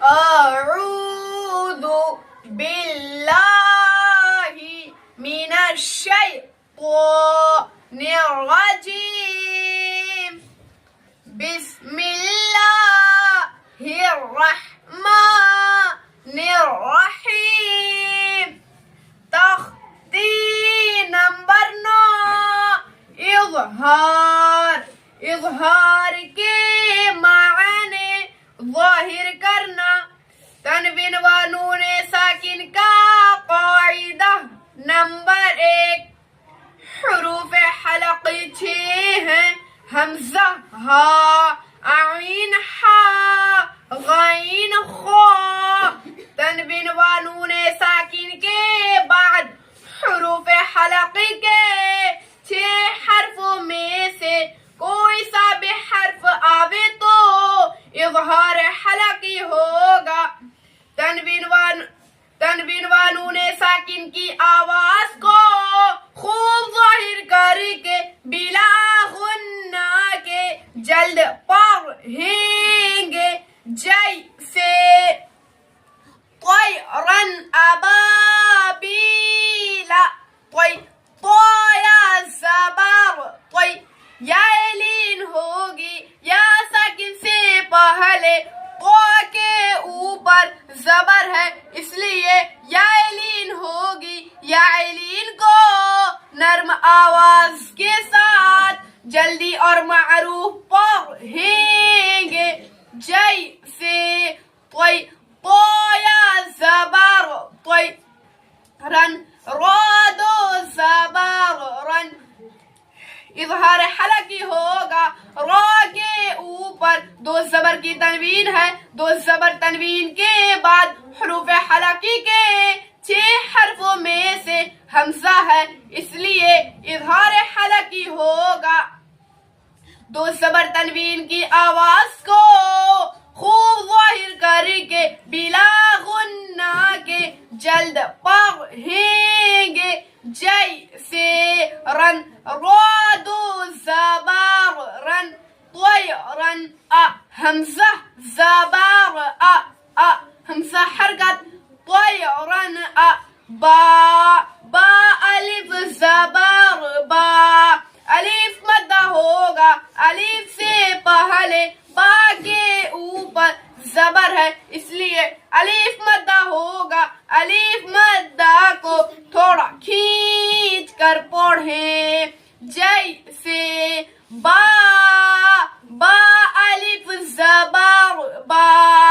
أعوذ بالله من الشيطان الرجيم بسم الله الرحمن الرحيم تختی نمبر 9 اظہار کے معنی ظاہر کرنا تنوین و نون ساکن کا قاعدہ نمبر 1 حروف حلقی 6 ہیں حمزہ ہا عین حا غین خا تنوین و نون ساکن کے بعد حروف حلقی کے 6 حرفوں میں سے کوئی سا بھی حرف آوے تو اظہار حلقی ہوگا تنوین و نون ساکن کی آواز کو خوب ظاہر کر کے بلا غنہ کے جلد پڑھیں گے جیسے طیرا ابابیلا طویا زبر یا لین ہوگی یا ساکن سے پہلے تو کے اوپر زبر ہے اس لیے یا لین ہوگی یا لین کو نرم آواز کے ساتھ جلدی اور معروف پڑھیں گے جیسے طویا زبر رن رادو زبر رن اظہار حلقی ہوگا را کے اوپر 2 زبر کی تنوین ہے 2 زبر تنوین کے بعد حروف حلقی کے 6 حرفوں میں سے حمزہ ہے اس لیے اظہار حلقی ہوگا 2 زبر تنوین کی آواز کو خوب ظاہر کر کے بلا غنہ کے جلد پڑھیں گے جیسے رن رادو زبر رن طیرا حمزہ زبر حمزہ حرکت طیرا با الف زبر با الف مدہ ہوگا الف سے پہلے با کے اوپر زبر ہے اس لیے الف مدہ ہوگا الف مدہ کو تھوڑا کھینچ کر پڑھیں جیسے با الف زبر با